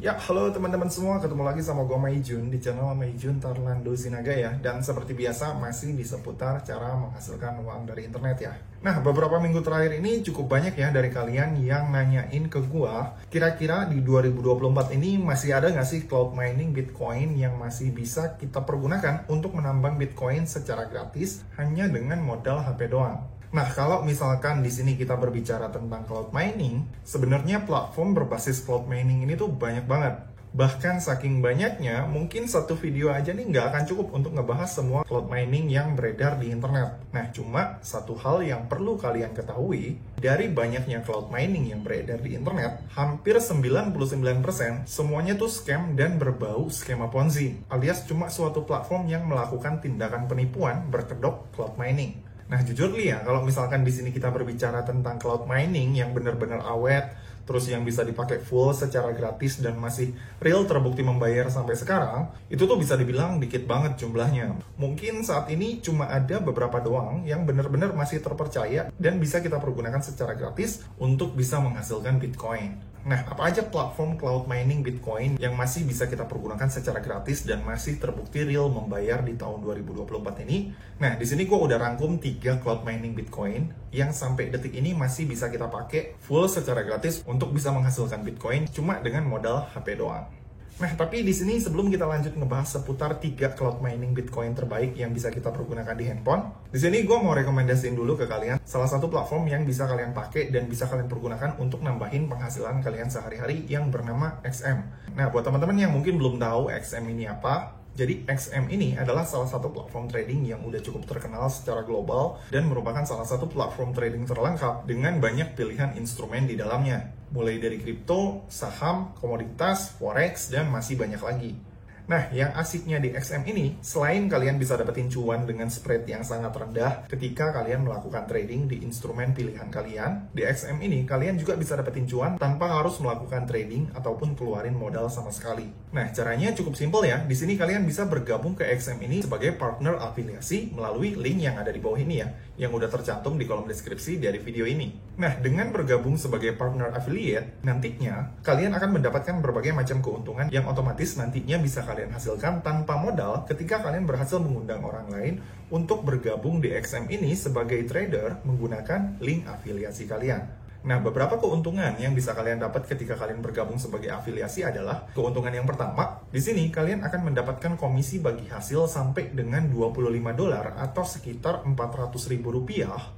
Ya, halo teman-teman semua, ketemu lagi sama gue Maijun di channel Maijun Tarlando Sinaga ya. Dan seperti biasa masih di seputar cara menghasilkan uang dari internet ya. Nah, beberapa minggu terakhir ini cukup banyak ya dari kalian yang nanyain ke gue, kira-kira di 2024 ini masih ada nggak sih cloud mining Bitcoin yang masih bisa kita pergunakan untuk menambang Bitcoin secara gratis hanya dengan modal HP doang. Nah, kalau misalkan di sini kita berbicara tentang cloud mining, sebenarnya platform berbasis cloud mining ini tuh banyak banget. Bahkan saking banyaknya, mungkin satu video aja nih nggak akan cukup untuk ngebahas semua cloud mining yang beredar di internet. Nah, cuma satu hal yang perlu kalian ketahui, dari banyaknya cloud mining yang beredar di internet, hampir 99% semuanya tuh scam dan berbau skema Ponzi, alias cuma suatu platform yang melakukan tindakan penipuan berkedok cloud mining. Nah, jujur nih ya, kalau misalkan di sini kita berbicara tentang cloud mining yang benar-benar awet, terus yang bisa dipakai full secara gratis dan masih real terbukti membayar sampai sekarang, itu tuh bisa dibilang dikit banget jumlahnya. Mungkin saat ini cuma ada beberapa doang yang benar-benar masih terpercaya dan bisa kita pergunakan secara gratis untuk bisa menghasilkan Bitcoin. Nah, apa aja platform cloud mining Bitcoin yang masih bisa kita pergunakan secara gratis dan masih terbukti real membayar di tahun 2024 ini? Nah, di sini gue udah rangkum 3 cloud mining Bitcoin yang sampai detik ini masih bisa kita pakai full secara gratis untuk bisa menghasilkan Bitcoin cuma dengan modal HP doang. Nah, tapi di sini sebelum kita lanjut ngebahas seputar 3 cloud mining Bitcoin terbaik yang bisa kita pergunakan di handphone, di sini gue mau rekomendasiin dulu ke kalian salah satu platform yang bisa kalian pakai dan bisa kalian pergunakan untuk nambahin penghasilan kalian sehari-hari yang bernama XM. Nah, buat teman-teman yang mungkin belum tahu XM ini apa, jadi XM ini adalah salah satu platform trading yang udah cukup terkenal secara global dan merupakan salah satu platform trading terlengkap dengan banyak pilihan instrumen di dalamnya. Mulai dari kripto, saham, komoditas, forex, dan masih banyak lagi. Nah, yang asiknya di XM ini, selain kalian bisa dapetin cuan dengan spread yang sangat rendah ketika kalian melakukan trading di instrumen pilihan kalian, di XM ini kalian juga bisa dapetin cuan tanpa harus melakukan trading ataupun keluarin modal sama sekali. Nah, caranya cukup simpel ya. Di sini kalian bisa bergabung ke XM ini sebagai partner afiliasi melalui link yang ada di bawah ini ya, yang udah tercantum di kolom deskripsi dari video ini. Nah, dengan bergabung sebagai partner affiliate, nantinya kalian akan mendapatkan berbagai macam keuntungan yang otomatis nantinya bisa kalian hasilkan tanpa modal ketika kalian berhasil mengundang orang lain untuk bergabung di XM ini sebagai trader menggunakan link afiliasi kalian. Nah, beberapa keuntungan yang bisa kalian dapat ketika kalian bergabung sebagai afiliasi adalah keuntungan yang pertama, di sini kalian akan mendapatkan komisi bagi hasil sampai dengan $25 atau sekitar Rp400.000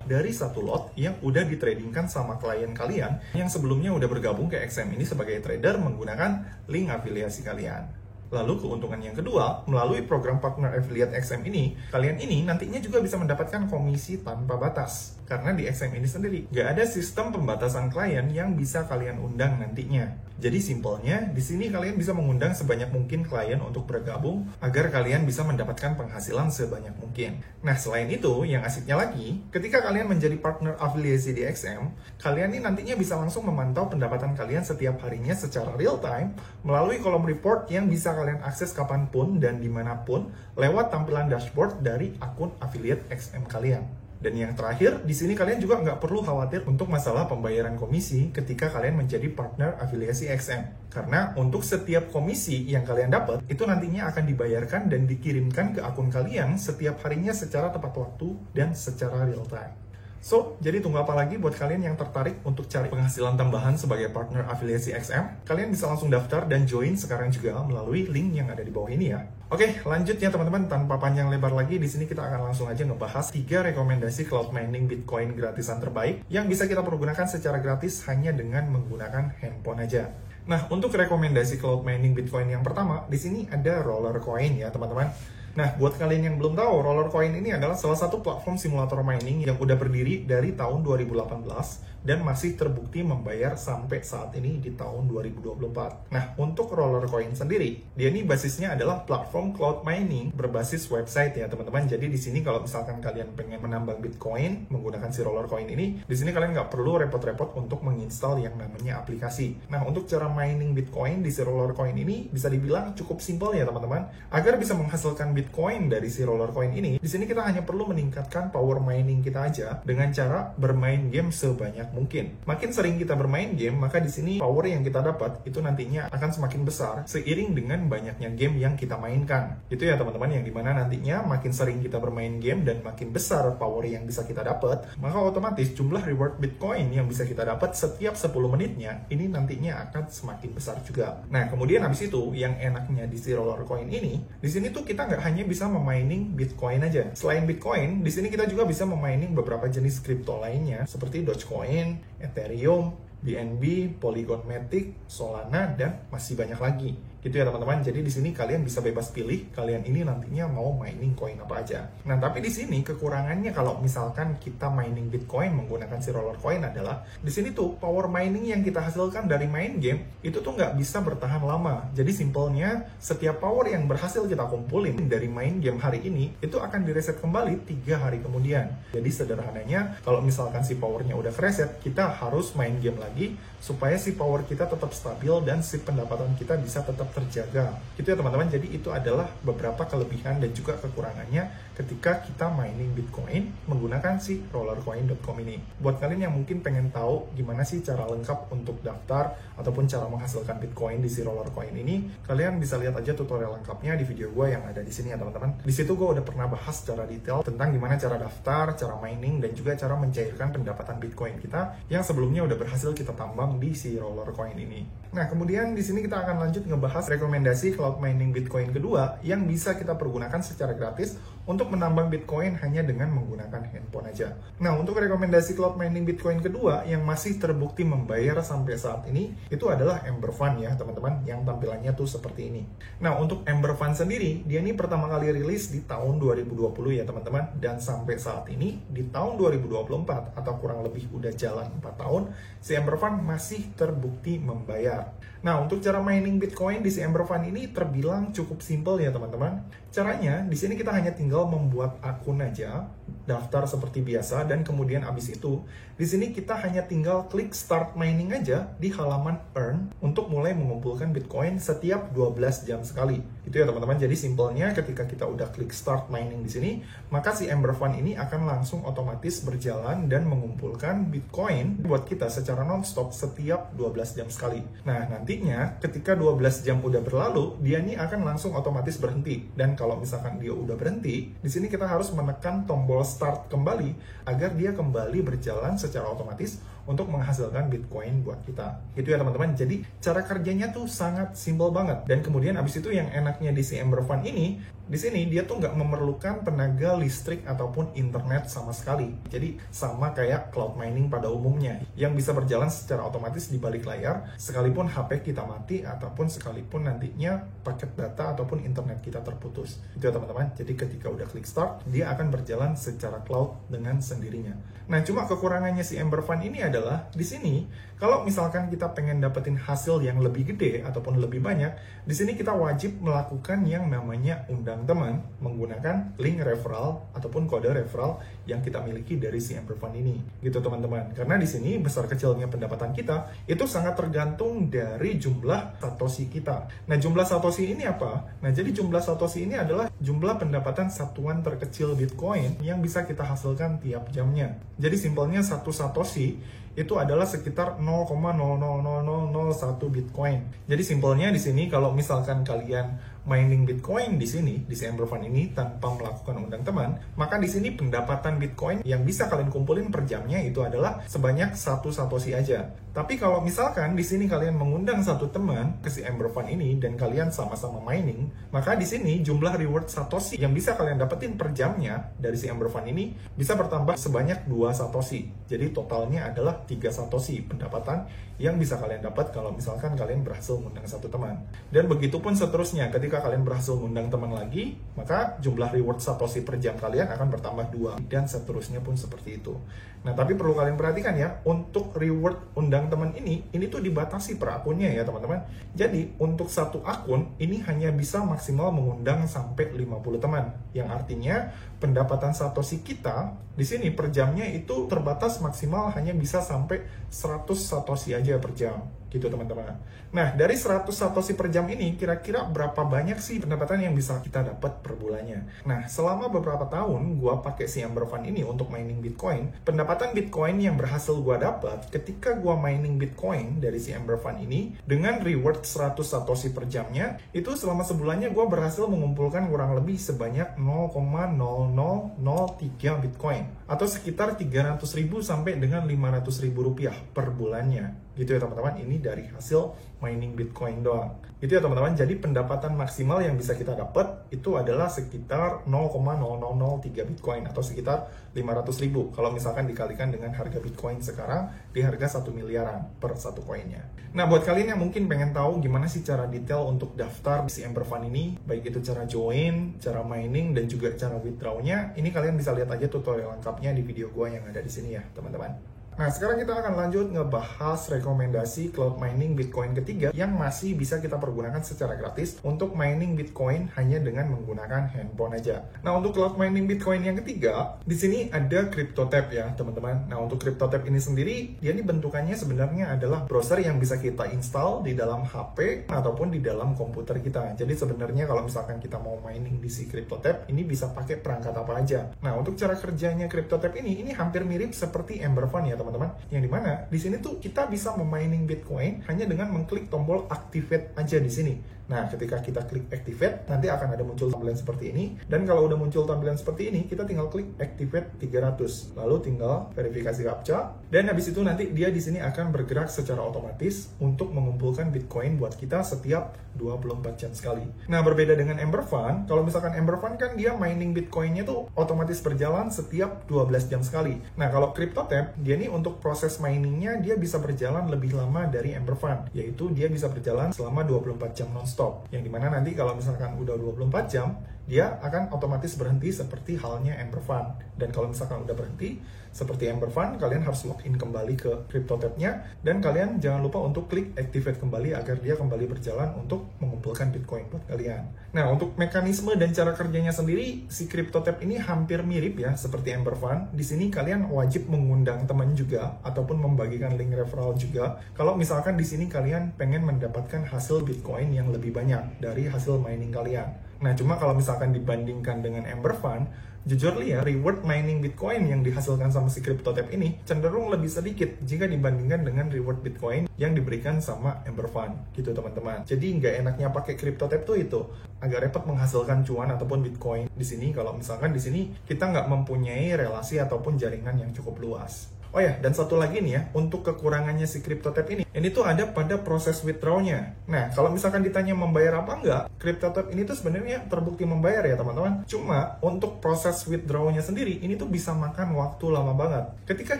dari satu lot yang udah ditradingkan sama klien kalian yang sebelumnya udah bergabung ke XM ini sebagai trader menggunakan link afiliasi kalian. Lalu keuntungan yang kedua, melalui program partner affiliate XM ini, kalian ini nantinya juga bisa mendapatkan komisi tanpa batas. Karena di XM ini sendiri, nggak ada sistem pembatasan klien yang bisa kalian undang nantinya. Jadi simpelnya, di sini kalian bisa mengundang sebanyak mungkin klien untuk bergabung agar kalian bisa mendapatkan penghasilan sebanyak mungkin. Nah, selain itu, yang asiknya lagi, ketika kalian menjadi partner afiliasi di XM, kalian ini nantinya bisa langsung memantau pendapatan kalian setiap harinya secara real time melalui kolom report yang bisa kalian akses kapanpun dan dimanapun lewat tampilan dashboard dari akun affiliate XM kalian. Dan yang terakhir, di sini kalian juga nggak perlu khawatir untuk masalah pembayaran komisi ketika kalian menjadi partner afiliasi XM. Karena untuk setiap komisi yang kalian dapat, itu nantinya akan dibayarkan dan dikirimkan ke akun kalian setiap harinya secara tepat waktu dan secara real time. So, jadi tunggu apa lagi buat kalian yang tertarik untuk cari penghasilan tambahan sebagai partner afiliasi XM? Kalian bisa langsung daftar dan join sekarang juga melalui link yang ada di bawah ini ya. Oke, lanjut ya teman-teman, tanpa panjang lebar lagi, di sini kita akan langsung aja ngebahas 3 rekomendasi cloud mining Bitcoin gratisan terbaik yang bisa kita pergunakan secara gratis hanya dengan menggunakan handphone aja. Nah, untuk rekomendasi cloud mining Bitcoin yang pertama, di sini ada Rollercoin ya teman-teman. Nah, buat kalian yang belum tahu, Rollercoin ini adalah salah satu platform simulator mining yang udah berdiri dari tahun 2018 dan masih terbukti membayar sampai saat ini di tahun 2024. Nah, untuk Rollercoin sendiri, dia ini basisnya adalah platform cloud mining berbasis website ya teman-teman. Jadi di sini kalau misalkan kalian pengen menambang Bitcoin menggunakan si Rollercoin ini, di sini kalian nggak perlu repot-repot untuk menginstal yang namanya aplikasi. Nah, untuk cara mining Bitcoin di si Rollercoin ini bisa dibilang cukup simpel ya teman-teman. Agar bisa menghasilkan Bitcoin Bitcoin dari si Roller Coin ini, di sini kita hanya perlu meningkatkan power mining kita aja dengan cara bermain game sebanyak mungkin. Makin sering kita bermain game, maka di sini power yang kita dapat itu nantinya akan semakin besar seiring dengan banyaknya game yang kita mainkan. Itu ya teman-teman, yang dimana nantinya makin sering kita bermain game dan makin besar power yang bisa kita dapat, maka otomatis jumlah reward Bitcoin yang bisa kita dapat setiap 10 menitnya ini nantinya akan semakin besar juga. Nah, kemudian habis itu yang enaknya di si Roller Coin ini, di sini tuh kita nggak hanya bisa memining Bitcoin aja. Selain Bitcoin, di sini kita juga bisa memining beberapa jenis kripto lainnya seperti Dogecoin, Ethereum, BNB, Polygon Matic, Solana, dan masih banyak lagi. Gitu ya teman-teman. Jadi di sini kalian bisa bebas pilih kalian ini nantinya mau mining koin apa aja. Nah, tapi di sini kekurangannya kalau misalkan kita mining Bitcoin menggunakan si Roller Coin adalah di sini tuh power mining yang kita hasilkan dari main game itu tuh nggak bisa bertahan lama. Jadi simpelnya setiap power yang berhasil kita kumpulin dari main game hari ini itu akan direset kembali 3 hari kemudian. Jadi sederhananya kalau misalkan si powernya udah kereset, kita harus main game lagi supaya si power kita tetap stabil dan si pendapatan kita bisa tetap terjaga. Gitu ya teman-teman. Jadi itu adalah beberapa kelebihan dan juga kekurangannya ketika kita mining Bitcoin menggunakan si rollercoin.com ini. Buat kalian yang mungkin pengen tahu gimana sih cara lengkap untuk daftar ataupun cara menghasilkan Bitcoin di si Rollercoin ini, kalian bisa lihat aja tutorial lengkapnya di video gue yang ada di sini ya teman-teman. Di situ gue udah pernah bahas secara detail tentang gimana cara daftar, cara mining, dan juga cara mencairkan pendapatan Bitcoin kita yang sebelumnya udah berhasil kita tambang di si Rollercoin ini. Nah, kemudian di sini kita akan lanjut ngebahas rekomendasi cloud mining Bitcoin kedua yang bisa kita pergunakan secara gratis untuk menambang Bitcoin hanya dengan menggunakan handphone aja. Nah, untuk rekomendasi cloud mining Bitcoin kedua yang masih terbukti membayar sampai saat ini, itu adalah Ember Fund ya teman-teman, yang tampilannya tuh seperti ini. Nah, untuk Ember Fund sendiri, dia ini pertama kali rilis di tahun 2020 ya teman-teman, dan sampai saat ini di tahun 2024 atau kurang lebih udah jalan 4 tahun, si Ember Fund masih terbukti membayar. Nah, untuk cara mining Bitcoin di si Ember Fund ini terbilang cukup simple ya teman-teman. Caranya, di sini kita hanya tinggal membuat akun aja, daftar seperti biasa, dan kemudian abis itu, di sini kita hanya tinggal klik start mining aja di halaman earn untuk mulai mengumpulkan Bitcoin setiap 12 jam sekali. Itu ya teman-teman. Jadi simpelnya ketika kita udah klik start mining di sini, maka si Ember Fund ini akan langsung otomatis berjalan dan mengumpulkan Bitcoin buat kita secara non-stop setiap 12 jam sekali. Nah, nantinya ketika 12 jam udah berlalu, dia ini akan langsung otomatis berhenti. Dan kalau misalkan dia udah berhenti, di sini kita harus menekan tombol start kembali agar dia kembali berjalan secara otomatis untuk menghasilkan Bitcoin buat kita. Itu ya teman-teman. Jadi cara kerjanya tuh sangat simple banget. Dan kemudian abis itu yang enaknya di si Ember Fund ini, di sini dia tuh nggak memerlukan tenaga listrik ataupun internet sama sekali. Jadi sama kayak cloud mining pada umumnya yang bisa berjalan secara otomatis di balik layar sekalipun HP kita mati ataupun sekalipun nantinya paket data ataupun internet kita terputus. Itu ya teman-teman. Jadi ketika udah klik start, dia akan berjalan secara cloud dengan sendirinya. Nah, cuma kekurangannya si Ember Fund ini adalah di sini kalau misalkan kita pengen dapetin hasil yang lebih gede ataupun lebih banyak, di sini kita wajib melakukan yang namanya undang teman menggunakan link referral ataupun kode referral yang kita miliki dari si Ember Fund ini. Gitu teman-teman. Karena di sini besar kecilnya pendapatan kita itu sangat tergantung dari jumlah satoshi kita. Nah, jumlah satoshi ini apa? Nah, jadi jumlah satoshi ini adalah jumlah pendapatan satuan terkecil Bitcoin yang bisa kita hasilkan tiap jamnya. Jadi simpelnya satu satoshi itu adalah sekitar 0,000001 Bitcoin. Jadi simpelnya di sini kalau misalkan kalian mining Bitcoin di sini di si Ember Fund ini tanpa melakukan undang teman, maka di sini pendapatan Bitcoin yang bisa kalian kumpulin per jamnya itu adalah sebanyak 1 satoshi aja. Tapi kalau misalkan di sini kalian mengundang satu teman ke si Ember Fund ini dan kalian sama-sama mining, maka di sini jumlah reward satoshi yang bisa kalian dapetin per jamnya dari si Ember Fund ini bisa bertambah sebanyak 2 satoshi. Jadi totalnya adalah 3 satoshi pendapatan yang bisa kalian dapat kalau misalkan kalian berhasil mengundang satu teman. Dan begitupun seterusnya, ketika kalian berhasil mengundang teman lagi, maka jumlah reward satoshi per jam kalian akan bertambah 2 dan seterusnya pun seperti itu. Nah, tapi perlu kalian perhatikan ya, untuk reward undang teman ini tuh dibatasi per akunnya ya teman-teman. Jadi untuk satu akun ini hanya bisa maksimal mengundang sampai 5 50 teman. Yang artinya pendapatan Satoshi kita di sini per jamnya itu terbatas maksimal hanya bisa sampai 100 Satoshi aja per jam. Gitu teman-teman. Nah, dari 100 Satoshi per jam ini, kira-kira berapa banyak sih pendapatan yang bisa kita dapat per bulannya? Nah, selama beberapa tahun gua pakai si Ember Fund ini untuk mining Bitcoin, pendapatan Bitcoin yang berhasil gua dapat ketika gua mining Bitcoin dari si Ember Fund ini dengan reward 100 Satoshi per jamnya, itu selama sebulannya gua berhasil mengumpulkan kurang lebih sebanyak 0,0003 Bitcoin atau sekitar 300.000 sampai dengan 500.000 rupiah per bulannya. Gitu ya teman-teman, ini dari hasil mining Bitcoin doang. Itu ya teman-teman, jadi pendapatan maksimal yang bisa kita dapat itu adalah sekitar 0,0003 Bitcoin atau sekitar 500.000 kalau misalkan dikalikan dengan harga Bitcoin sekarang di harga 1 miliaran per satu koinnya. Nah, buat kalian yang mungkin pengen tahu gimana sih cara detail untuk daftar si Ember Fund ini, baik itu cara join, cara mining, dan juga cara withdrawnya, ini kalian bisa lihat aja tutorial lengkapnya di video gua yang ada di sini ya teman-teman. Nah, sekarang kita akan lanjut ngebahas rekomendasi cloud mining Bitcoin ketiga yang masih bisa kita pergunakan secara gratis untuk mining Bitcoin hanya dengan menggunakan handphone aja. Nah, untuk cloud mining Bitcoin yang ketiga, di sini ada CryptoTab ya, teman-teman. Nah, untuk CryptoTab ini sendiri, dia ini bentukannya sebenarnya adalah browser yang bisa kita install di dalam HP ataupun di dalam komputer kita. Jadi sebenarnya kalau misalkan kita mau mining di si CryptoTab, ini bisa pakai perangkat apa aja. Nah, untuk cara kerjanya CryptoTab ini hampir mirip seperti Ember Fund ya, teman-teman, yang dimana di sini tuh kita bisa memining Bitcoin hanya dengan mengklik tombol activate aja di sini. Nah, ketika kita klik activate, nanti akan ada muncul tampilan seperti ini. Dan kalau udah muncul tampilan seperti ini, kita tinggal klik activate 300. Lalu tinggal verifikasi captcha. Dan habis itu nanti dia di sini akan bergerak secara otomatis untuk mengumpulkan Bitcoin buat kita setiap 24 jam sekali. Nah, berbeda dengan Ember Fund, kalau misalkan Ember Fund kan dia mining Bitcoinnya tuh otomatis berjalan setiap 12 jam sekali. Nah, kalau CryptoTab, dia nih untuk proses miningnya dia bisa berjalan lebih lama dari Ember Fund, yaitu dia bisa berjalan selama 24 jam non-stop. Yang dimana nanti kalau misalkan udah 24 jam, dia akan otomatis berhenti seperti halnya Ember Fund. Dan kalau misalkan udah berhenti seperti Ember Fund, kalian harus login kembali ke CryptoTab-nya dan kalian jangan lupa untuk klik activate kembali agar dia kembali berjalan untuk mengumpulkan Bitcoin buat kalian. Nah, untuk mekanisme dan cara kerjanya sendiri, si CryptoTab ini hampir mirip ya seperti Ember Fund. Di sini kalian wajib mengundang teman juga ataupun membagikan link referral juga. Kalau misalkan di sini kalian pengen mendapatkan hasil Bitcoin yang lebih banyak dari hasil mining kalian. Nah, cuma kalau misalkan dibandingkan dengan Ember Fund, jujur ya, reward mining Bitcoin yang dihasilkan sama si CryptoTab ini cenderung lebih sedikit jika dibandingkan dengan reward Bitcoin yang diberikan sama Ember Fund, gitu teman-teman. Jadi nggak enaknya pakai CryptoTab tuh itu agak repot menghasilkan cuan ataupun Bitcoin di sini kalau misalkan di sini kita nggak mempunyai relasi ataupun jaringan yang cukup luas. Oh ya, dan satu lagi nih ya, untuk kekurangannya si CryptoTab ini tuh ada pada proses withdrawnya. Nah, kalau misalkan ditanya membayar apa enggak, CryptoTab ini tuh sebenarnya terbukti membayar ya teman-teman. Cuma untuk proses withdrawnya sendiri, ini tuh bisa makan waktu lama banget. Ketika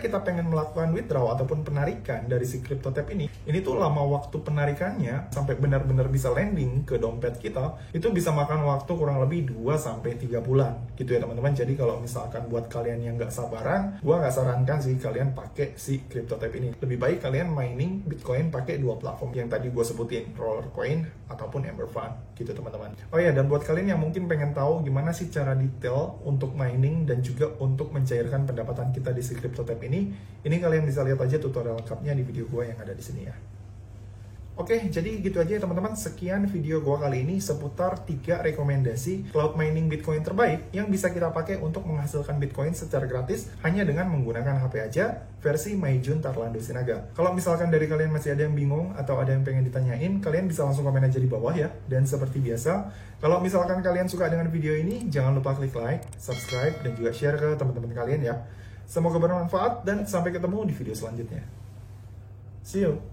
kita pengen melakukan withdraw ataupun penarikan dari si CryptoTab ini tuh lama waktu penarikannya sampai benar-benar bisa landing ke dompet kita, itu bisa makan waktu kurang lebih 2-3 bulan. Gitu ya teman-teman. Jadi kalau misalkan buat kalian yang nggak sabaran, gua nggak sarankan sih kalian pakai si CryptoTab ini. Lebih baik kalian mining Bitcoin pakai dua platform yang tadi gue sebutin, Rollercoin ataupun Ember Fund, gitu teman-teman. Oh ya, dan buat kalian yang mungkin pengen tahu gimana sih cara detail untuk mining dan juga untuk mencairkan pendapatan kita di si CryptoTab ini kalian bisa lihat aja tutorial lengkapnya di video gue yang ada di sini ya. Oke, jadi gitu aja ya teman-teman. Sekian video gua kali ini seputar 3 rekomendasi cloud mining Bitcoin terbaik yang bisa kita pakai untuk menghasilkan Bitcoin secara gratis hanya dengan menggunakan HP aja versi Maijun Tarlando Sinaga. Kalau misalkan dari kalian masih ada yang bingung atau ada yang pengen ditanyain, kalian bisa langsung komen aja di bawah ya. Dan seperti biasa, kalau misalkan kalian suka dengan video ini, jangan lupa klik like, subscribe, dan juga share ke teman-teman kalian ya. Semoga bermanfaat dan sampai ketemu di video selanjutnya. See you!